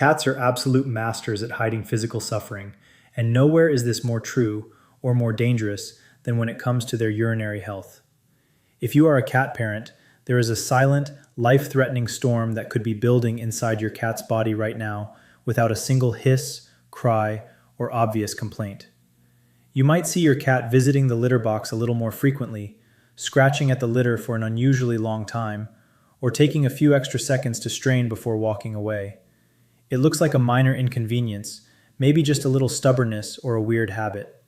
Cats are absolute masters at hiding physical suffering, and nowhere is this more true or more dangerous than when it comes to their urinary health. If you are a cat parent, there is a silent, life-threatening storm that could be building inside your cat's body right now without a single hiss, cry, or obvious complaint. You might see your cat visiting the litter box a little more frequently, scratching at the litter for an unusually long time, or taking a few extra seconds to strain before walking away. It looks like a minor inconvenience, maybe just a little stubbornness or a weird habit.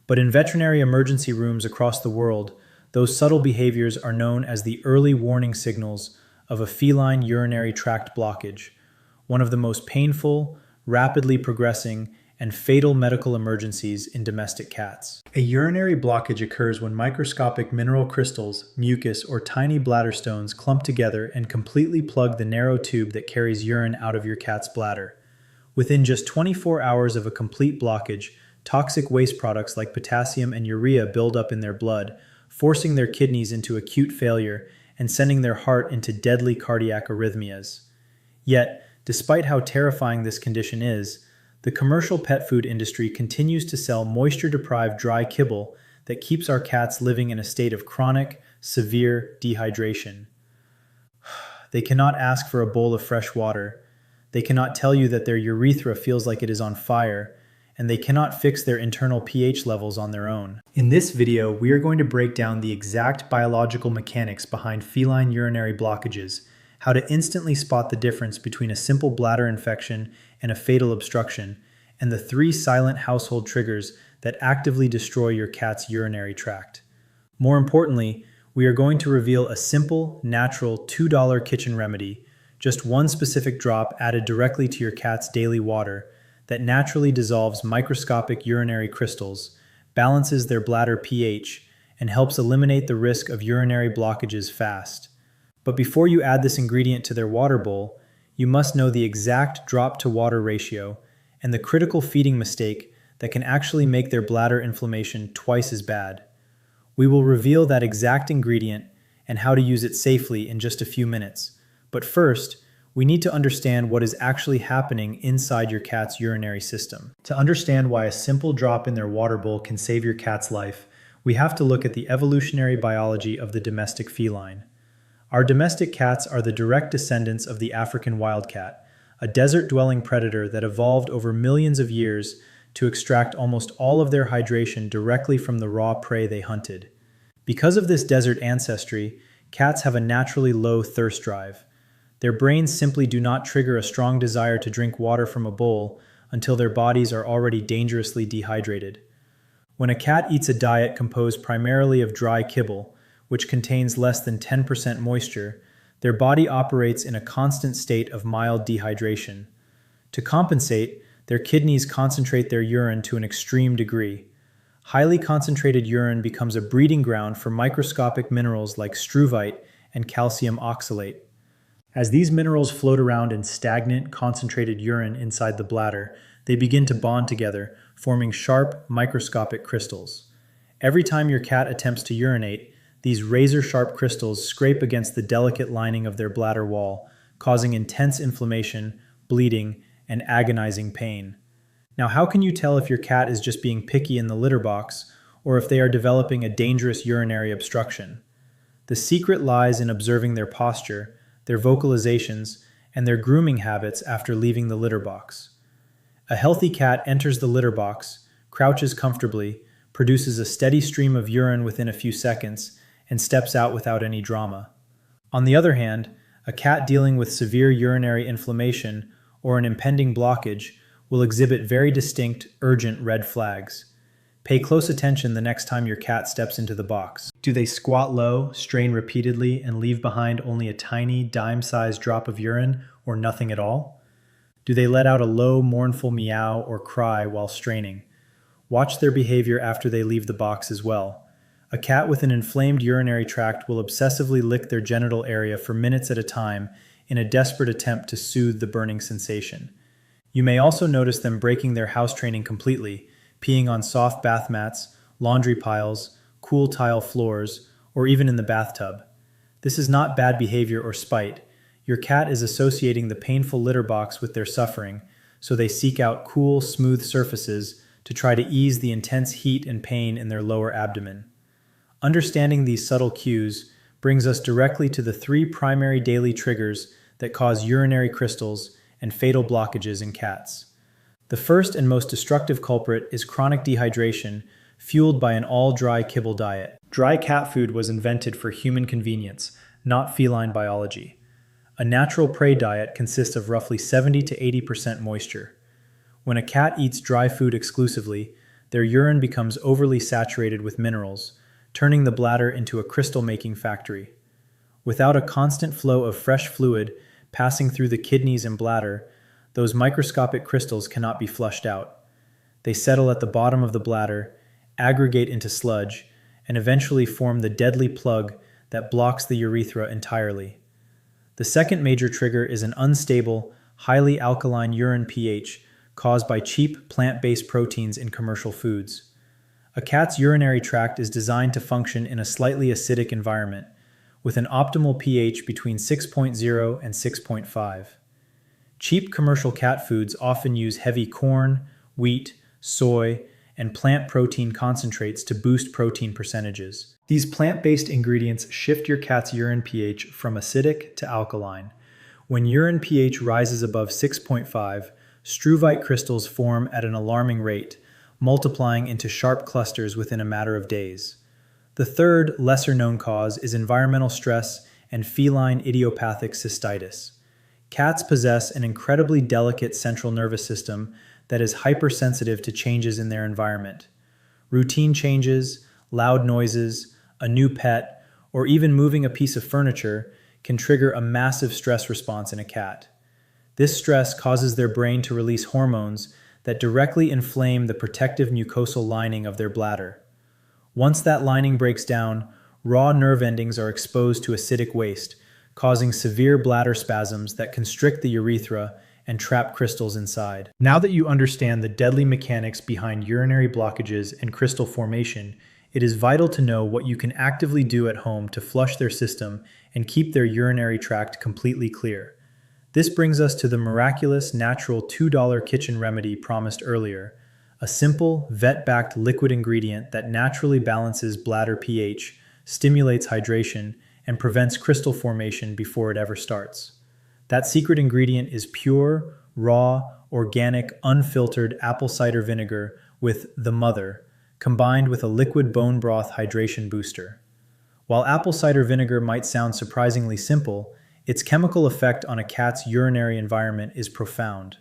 But in veterinary emergency rooms across the world, those subtle behaviors are known as the early warning signals of a feline urinary tract blockage, one of the most painful, rapidly progressing, and fatal medical emergencies in domestic cats. A urinary blockage occurs when microscopic mineral crystals, mucus, or tiny bladder stones clump together and completely plug the narrow tube that carries urine out of your cat's bladder. Within just 24 hours of a complete blockage, toxic waste products like potassium and urea build up in their blood, forcing their kidneys into acute failure and sending their heart into deadly cardiac arrhythmias. Yet, despite how terrifying this condition is, the commercial pet food industry continues to sell moisture-deprived dry kibble that keeps our cats living in a state of chronic, severe dehydration. They cannot ask for a bowl of fresh water. They cannot tell you that their urethra feels like it is on fire, and they cannot fix their internal pH levels on their own. In this video, we are going to break down the exact biological mechanics behind feline urinary blockages, how to instantly spot the difference between a simple bladder infection and a fatal obstruction, and the 3 silent household triggers that actively destroy your cat's urinary tract. More importantly, we are going to reveal a simple, natural $2 kitchen remedy, just one specific drop added directly to your cat's daily water, that naturally dissolves microscopic urinary crystals, balances their bladder pH, and helps eliminate the risk of urinary blockages fast. But before you add this ingredient to their water bowl, you must know the exact drop-to-water ratio and the critical feeding mistake that can actually make their bladder inflammation twice as bad. We will reveal that exact ingredient and how to use it safely in just a few minutes. But first, we need to understand what is actually happening inside your cat's urinary system. To understand why a simple drop in their water bowl can save your cat's life, we have to look at the evolutionary biology of the domestic feline. Our domestic cats are the direct descendants of the African wildcat, a desert-dwelling predator that evolved over millions of years to extract almost all of their hydration directly from the raw prey they hunted. Because of this desert ancestry, cats have a naturally low thirst drive. Their brains simply do not trigger a strong desire to drink water from a bowl until their bodies are already dangerously dehydrated. When a cat eats a diet composed primarily of dry kibble, which contains less than 10% moisture, their body operates in a constant state of mild dehydration. To compensate, their kidneys concentrate their urine to an extreme degree. Highly concentrated urine becomes a breeding ground for microscopic minerals like struvite and calcium oxalate. As these minerals float around in stagnant, concentrated urine inside the bladder, they begin to bond together, forming sharp, microscopic crystals. Every time your cat attempts to urinate, these razor-sharp crystals scrape against the delicate lining of their bladder wall, causing intense inflammation, bleeding, and agonizing pain. Now, how can you tell if your cat is just being picky in the litter box, or if they are developing a dangerous urinary obstruction? The secret lies in observing their posture, their vocalizations, and their grooming habits after leaving the litter box. A healthy cat enters the litter box, crouches comfortably, produces a steady stream of urine within a few seconds, and steps out without any drama. On the other hand, a cat dealing with severe urinary inflammation or an impending blockage will exhibit very distinct, urgent red flags. Pay close attention the next time your cat steps into the box. Do they squat low, strain repeatedly, and leave behind only a tiny, dime-sized drop of urine or nothing at all? Do they let out a low, mournful meow or cry while straining? Watch their behavior after they leave the box as well. A cat with an inflamed urinary tract will obsessively lick their genital area for minutes at a time in a desperate attempt to soothe the burning sensation. You may also notice them breaking their house training completely, peeing on soft bath mats, laundry piles, cool tile floors, or even in the bathtub. This is not bad behavior or spite. Your cat is associating the painful litter box with their suffering, so they seek out cool, smooth surfaces to try to ease the intense heat and pain in their lower abdomen. Understanding these subtle cues brings us directly to the three primary daily triggers that cause urinary crystals and fatal blockages in cats. The first and most destructive culprit is chronic dehydration, fueled by an all-dry kibble diet. Dry cat food was invented for human convenience, not feline biology. A natural prey diet consists of roughly 70 to 80% moisture. When a cat eats dry food exclusively, their urine becomes overly saturated with minerals, turning the bladder into a crystal-making factory. Without a constant flow of fresh fluid passing through the kidneys and bladder, those microscopic crystals cannot be flushed out. They settle at the bottom of the bladder, aggregate into sludge, and eventually form the deadly plug that blocks the urethra entirely. The second major trigger is an unstable, highly alkaline urine pH caused by cheap plant-based proteins in commercial foods. A cat's urinary tract is designed to function in a slightly acidic environment, with an optimal pH between 6.0 and 6.5. Cheap commercial cat foods often use heavy corn, wheat, soy, and plant protein concentrates to boost protein percentages. These plant-based ingredients shift your cat's urine pH from acidic to alkaline. When urine pH rises above 6.5, struvite crystals form at an alarming rate, multiplying into sharp clusters within a matter of days. The third, lesser-known cause is environmental stress and feline idiopathic cystitis. Cats possess an incredibly delicate central nervous system that is hypersensitive to changes in their environment. Routine changes, loud noises, a new pet, or even moving a piece of furniture can trigger a massive stress response in a cat. This stress causes their brain to release hormones that directly inflame the protective mucosal lining of their bladder. Once that lining breaks down, raw nerve endings are exposed to acidic waste, causing severe bladder spasms that constrict the urethra and trap crystals inside. Now that you understand the deadly mechanics behind urinary blockages and crystal formation, it is vital to know what you can actively do at home to flush their system and keep their urinary tract completely clear. This brings us to the miraculous, natural $2 kitchen remedy promised earlier, a simple, vet-backed liquid ingredient that naturally balances bladder pH, stimulates hydration, and prevents crystal formation before it ever starts. That secret ingredient is pure, raw, organic, unfiltered apple cider vinegar with the mother, combined with a liquid bone broth hydration booster. While apple cider vinegar might sound surprisingly simple, its chemical effect on a cat's urinary environment is profound.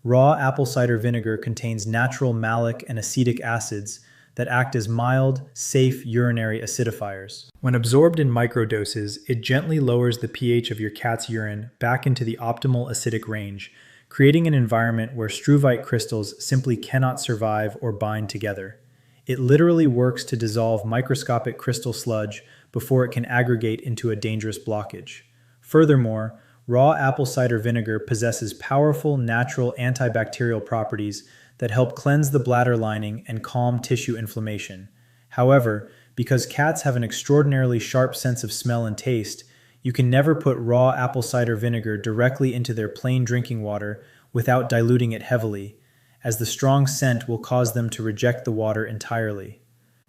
Raw apple cider vinegar contains natural malic and acetic acids that act as mild, safe urinary acidifiers. When absorbed in microdoses, it gently lowers the pH of your cat's urine back into the optimal acidic range, creating an environment where struvite crystals simply cannot survive or bind together. It literally works to dissolve microscopic crystal sludge before it can aggregate into a dangerous blockage. Furthermore, raw apple cider vinegar possesses powerful natural antibacterial properties that help cleanse the bladder lining and calm tissue inflammation. However, because cats have an extraordinarily sharp sense of smell and taste, you can never put raw apple cider vinegar directly into their plain drinking water without diluting it heavily, as the strong scent will cause them to reject the water entirely.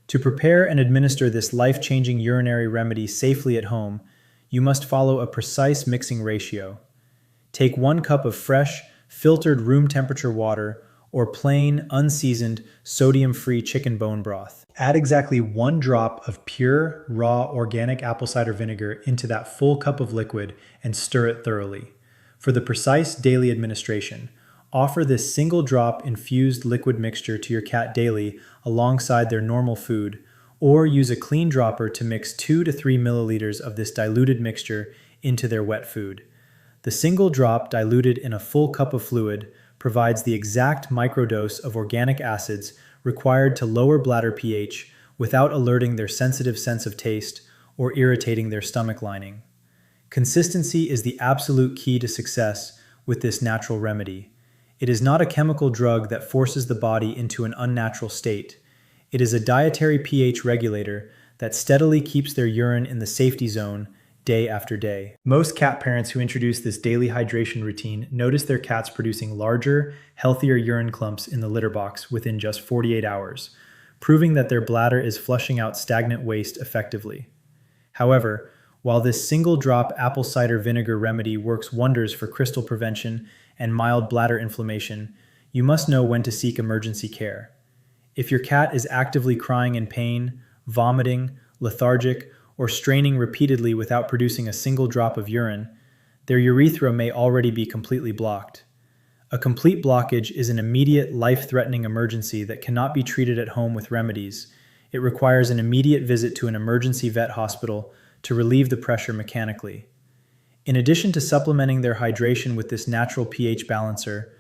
To prepare and administer this life-changing urinary remedy safely at home, you must follow a precise mixing ratio. Take 1 cup of fresh, filtered room temperature water or plain, unseasoned, sodium-free chicken bone broth. Add exactly 1 drop of pure, raw, organic apple cider vinegar into that full cup of liquid and stir it thoroughly. For the precise daily administration, offer this single drop infused liquid mixture to your cat daily alongside their normal food, or use a clean dropper to mix 2 to 3 milliliters of this diluted mixture into their wet food. The single drop diluted in a full cup of fluid provides the exact microdose of organic acids required to lower bladder pH without alerting their sensitive sense of taste or irritating their stomach lining. Consistency is the absolute key to success with this natural remedy. It is not a chemical drug that forces the body into an unnatural state. It is a dietary pH regulator that steadily keeps their urine in the safety zone day after day. Most cat parents who introduce this daily hydration routine notice their cats producing larger, healthier urine clumps in the litter box within just 48 hours, proving that their bladder is flushing out stagnant waste effectively. However, while this single-drop apple cider vinegar remedy works wonders for crystal prevention and mild bladder inflammation, you must know when to seek emergency care. If your cat is actively crying in pain, vomiting, lethargic, or straining repeatedly without producing a single drop of urine, their urethra may already be completely blocked. A complete blockage is an immediate, life-threatening emergency that cannot be treated at home with remedies. It requires an immediate visit to an emergency vet hospital to relieve the pressure mechanically. In addition to supplementing their hydration with this natural pH balancer,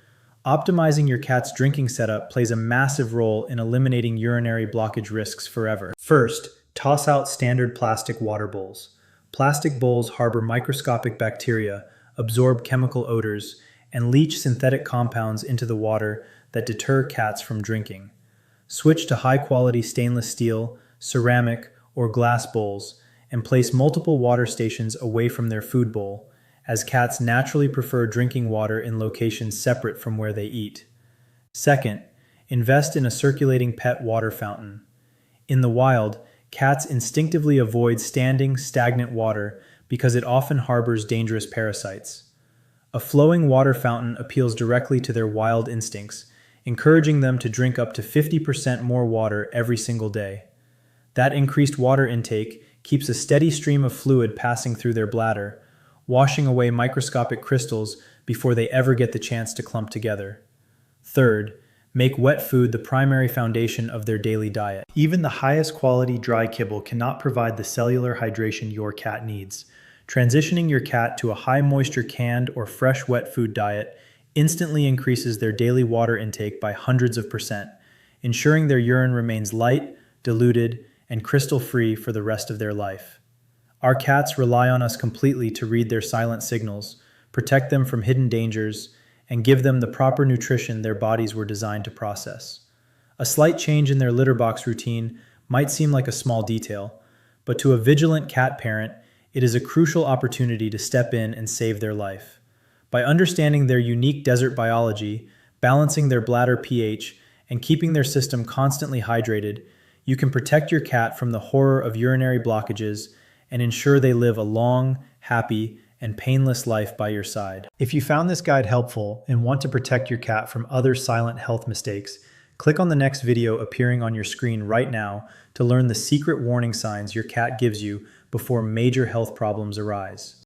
optimizing your cat's drinking setup plays a massive role in eliminating urinary blockage risks forever. First, toss out standard plastic water bowls. Plastic bowls harbor microscopic bacteria, absorb chemical odors, and leach synthetic compounds into the water that deter cats from drinking. Switch to high-quality stainless steel, ceramic, or glass bowls, and place multiple water stations away from their food bowl, as cats naturally prefer drinking water in locations separate from where they eat. Second, invest in a circulating pet water fountain. In the wild, cats instinctively avoid standing, stagnant water because it often harbors dangerous parasites. A flowing water fountain appeals directly to their wild instincts, encouraging them to drink up to 50% more water every single day. That increased water intake keeps a steady stream of fluid passing through their bladder, washing away microscopic crystals before they ever get the chance to clump together. Third, make wet food the primary foundation of their daily diet. Even the highest quality dry kibble cannot provide the cellular hydration your cat needs. Transitioning your cat to a high moisture canned or fresh wet food diet instantly increases their daily water intake by hundreds of percent, ensuring their urine remains light, diluted, and crystal-free for the rest of their life. Our cats rely on us completely to read their silent signals, protect them from hidden dangers, and give them the proper nutrition their bodies were designed to process. A slight change in their litter box routine might seem like a small detail, but to a vigilant cat parent, it is a crucial opportunity to step in and save their life. By understanding their unique desert biology, balancing their bladder pH, and keeping their system constantly hydrated, you can protect your cat from the horror of urinary blockages and ensure they live a long, happy, and painless life by your side. If you found this guide helpful and want to protect your cat from other silent health mistakes, click on the next video appearing on your screen right now to learn the secret warning signs your cat gives you before major health problems arise.